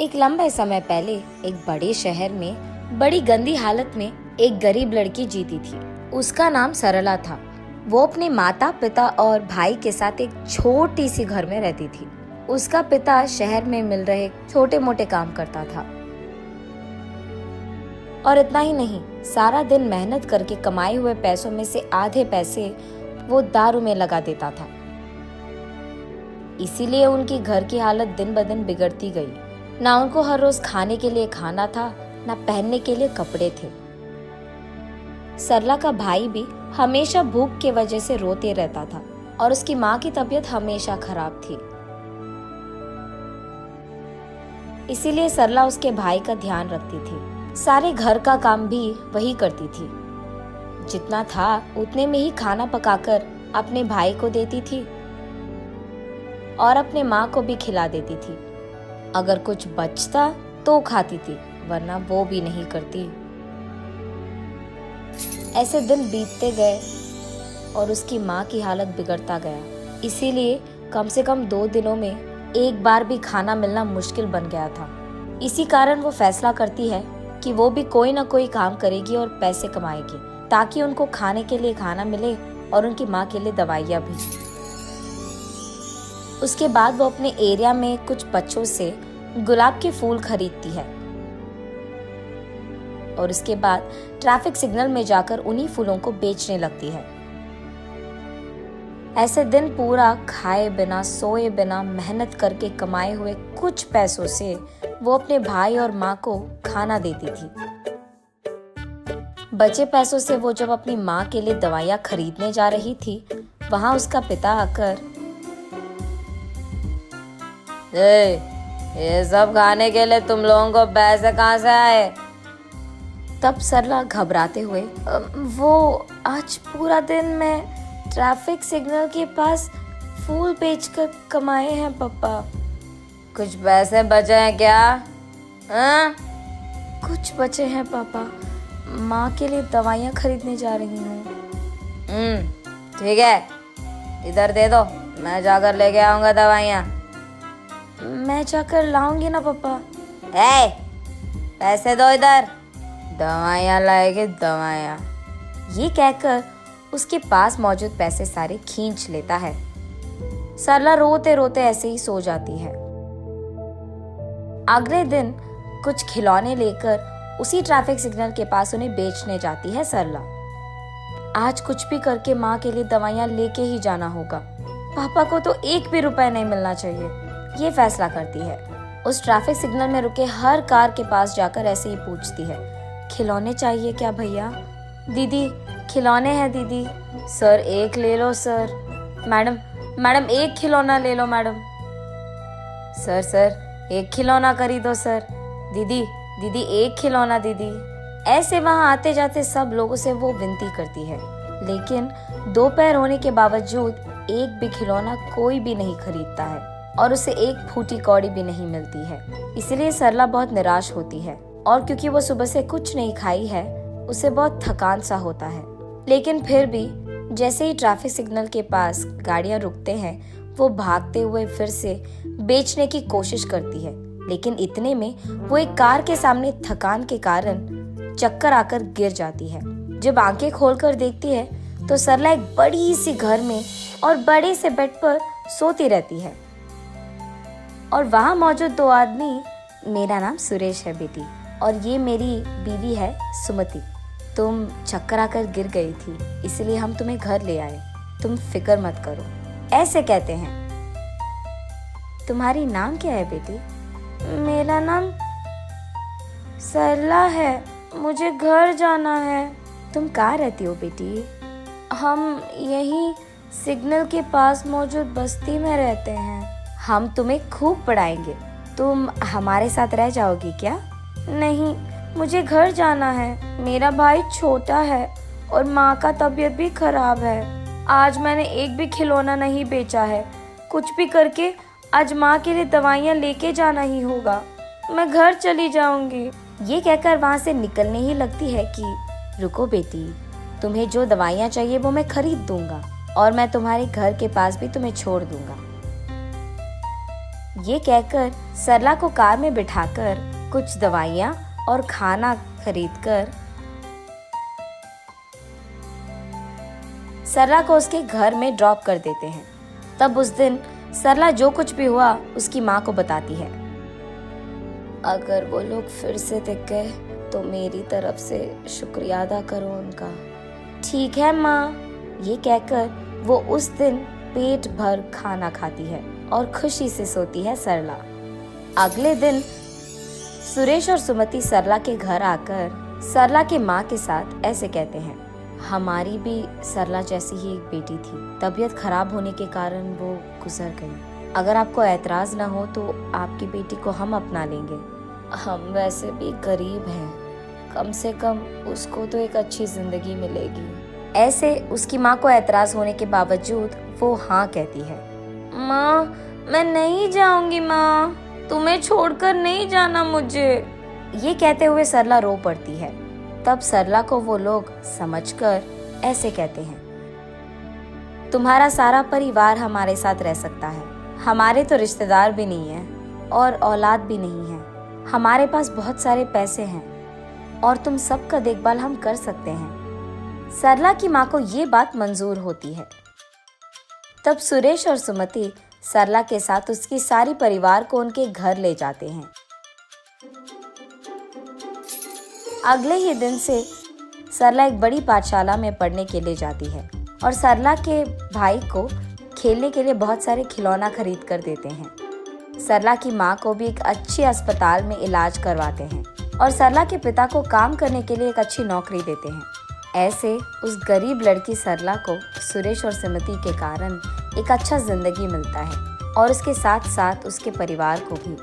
एक लंबे समय पहले एक बड़े शहर में बड़ी गंदी हालत में एक गरीब लड़की जीती थी। उसका नाम सरला था। वो अपने माता पिता और भाई के साथ एक छोटी सी घर में रहती थी। उसका पिता शहर में मिल रहे छोटे मोटे काम करता था और इतना ही नहीं, सारा दिन मेहनत करके कमाए हुए पैसों में से आधे पैसे वो दारू में लगा देता था। इसीलिए उनकी घर की हालत दिन ब दिन बिगड़ती गई। ना उनको हर रोज खाने के लिए खाना था, ना पहनने के लिए कपड़े थे। सरला का भाई भी हमेशा भूख की वजह से रोते रहता था और उसकी माँ की तबीयत हमेशा खराब थी। इसीलिए सरला उसके भाई का ध्यान रखती थी। सारे घर का काम भी वही करती थी। जितना था उतने में ही खाना पकाकर अपने भाई को देती थी और अपने माँ को भी खिला देती थी। अगर कुछ बचता तो खाती थी, वरना वो भी नहीं करती। ऐसे दिन बीतते गए और उसकी माँ की हालत बिगड़ता गया। इसीलिए कम से कम 2 दिनों में एक बार भी खाना मिलना मुश्किल बन गया था। इसी कारण वो फैसला करती है कि वो भी कोई ना कोई काम करेगी और पैसे कमाएगी, ताकि उनको खाने के लिए खाना मिले और उनकी माँ के लिए दवाइयाँ भी। उसके बाद वो अपने एरिया में कुछ बच्चों से गुलाब के फूल खरीदती है और उसके बाद ट्रैफिक सिग्नल में जाकर उन्हीं फूलों को बेचने लगती है। ऐसे दिन पूरा खाए बिना सोए बिना मेहनत करके कमाए हुए कुछ पैसों से वो अपने भाई और माँ को खाना देती थी। बचे पैसों से वो जब अपनी माँ के लिए दवाइयाँ खरीदने जा रही थी, वहां उसका पिता आकर, ये सब खाने के लिए तुम लोगों को पैसे कहाँ से आए? तब सरला घबराते हुए, वो आज पूरा दिन मैं ट्रैफिक सिग्नल के पास फूल बेचकर कमाए हैं पापा। कुछ पैसे बचे हैं क्या? हाँ? कुछ बचे हैं पापा, माँ के लिए दवाइयाँ खरीदने जा रही हूँ। ठीक है, इधर दे दो, मैं जाकर लेके आऊंगा दवाइयाँ। मैं जाकर लाऊंगी ना पापा। पैसे दो इधर, दवाइयाँ लाएगी दवाइयाँ। ये कहकर उसके पास मौजूद पैसे सारे खींच लेता है। सरला रोते रोते ऐसे ही सो जाती है। अगले दिन कुछ खिलौने लेकर उसी ट्रैफिक सिग्नल के पास उन्हें बेचने जाती है सरला। आज कुछ भी करके माँ के लिए दवाइयाँ लेके ही जाना होगा। पापा को तो 1 भी रुपए नहीं मिलना चाहिए, ये फैसला करती है। उस ट्रैफिक सिग्नल में रुके हर कार के पास जाकर ऐसे ही पूछती है, खिलौने चाहिए क्या भैया? दीदी खिलौने हैं दीदी। सर 1 ले लो सर। मैडम 1 खिलौना ले लो मैडम। सर 1 खिलौना खरीदो सर। दीदी 1 खिलौना दीदी। ऐसे वहां आते जाते सब लोगों से वो विनती करती है, लेकिन 2 पैर होने के बावजूद एक भी खिलौना कोई भी नहीं खरीदता है और उसे 1 फूटी कौड़ी भी नहीं मिलती है। इसलिए सरला बहुत निराश होती है और क्योंकि वो सुबह से कुछ नहीं खाई है, उसे बहुत थकान सा होता है। लेकिन फिर भी जैसे ही ट्रैफिक सिग्नल के पास गाड़ियां रुकते हैं, वो भागते हुए फिर से बेचने की कोशिश करती है। लेकिन इतने में वो एक कार के सामने थकान के कारण चक्कर आकर गिर जाती है। जब आंखें खोलकर देखती है तो सरला एक बड़ी सी घर में और बड़े से बेड पर सोती रहती है और वहां मौजूद 2 आदमी, मेरा नाम सुरेश है बेटी और ये मेरी बीवी है सुमति। तुम चक्कर आकर गिर गई थी, इसलिए हम तुम्हें घर ले आए। तुम फिक्र मत करो, ऐसे कहते हैं। तुम्हारी नाम क्या है बेटी? मेरा नाम सरला है, मुझे घर जाना है। तुम कहाँ रहती हो बेटी? हम यही सिग्नल के पास मौजूद बस्ती में रहते हैं। हम तुम्हें खूब पढ़ाएंगे, तुम हमारे साथ रह जाओगी क्या? नहीं, मुझे घर जाना है। मेरा भाई छोटा है और माँ का तबीयत भी खराब है। आज मैंने 1 भी खिलौना नहीं बेचा है। कुछ भी करके आज माँ के लिए दवाइयाँ लेके जाना ही होगा। मैं घर चली जाऊंगी। ये कहकर वहाँ से निकलने ही लगती है कि रुको बेटी, तुम्हें जो दवाइयाँ चाहिए वो मैं खरीद दूंगा और मैं तुम्हारे घर के पास भी तुम्हें छोड़ दूंगा। ये कहकर सरला को कार में बिठाकर कुछ दवाइयाँ और खाना खरीदकर सरला को उसके घर में ड्रॉप कर देते हैं। तब उस दिन सरला जो कुछ भी हुआ उसकी माँ को बताती है। अगर वो लोग फिर से दिख गए तो मेरी तरफ से शुक्रिया अदा करो उनका। ठीक है माँ, ये कहकर वो उस दिन पेट भर खाना खाती है और खुशी से सोती है सरला। अगले दिन सुरेश और सुमति सरला के घर आकर सरला के माँ के साथ ऐसे कहते हैं, हमारी भी सरला जैसी ही एक बेटी थी, तबीयत खराब होने के कारण वो गुजर गई। अगर आपको ऐतराज न हो तो आपकी बेटी को हम अपना लेंगे। हम वैसे भी गरीब हैं, कम से कम उसको तो एक अच्छी जिंदगी मिलेगी। ऐसे उसकी माँ को ऐतराज होने के बावजूद वो हाँ कहती है। माँ, मैं नहीं जाऊंगी माँ, तुम्हें छोड़कर नहीं जाना मुझे। ये कहते हुए सरला रो पड़ती है। तब सरला को वो लोग समझकर ऐसे कहते हैं, तुम्हारा सारा परिवार हमारे साथ रह सकता है। हमारे तो रिश्तेदार भी नहीं है और औलाद भी नहीं है। हमारे पास बहुत सारे पैसे हैं और तुम सबका देखभाल हम कर सकते हैं। सरला की माँ को ये बात मंजूर होती है। तब सुरेश और सुमति सरला के साथ उसकी सारी परिवार को उनके घर ले जाते हैं। अगले ही दिन से सरला एक बड़ी पाठशाला में पढ़ने के लिए जाती है और सरला के भाई को खेलने के लिए बहुत सारे खिलौना खरीद कर देते हैं। सरला की माँ को भी एक अच्छे अस्पताल में इलाज करवाते हैं और सरला के पिता को काम करने के लिए एक अच्छी नौकरी देते हैं। ऐसे उस गरीब लड़की सरला को सुरेश और सुमति के कारण एक अच्छा जिंदगी मिलता है और उसके साथ साथ उसके परिवार को भी।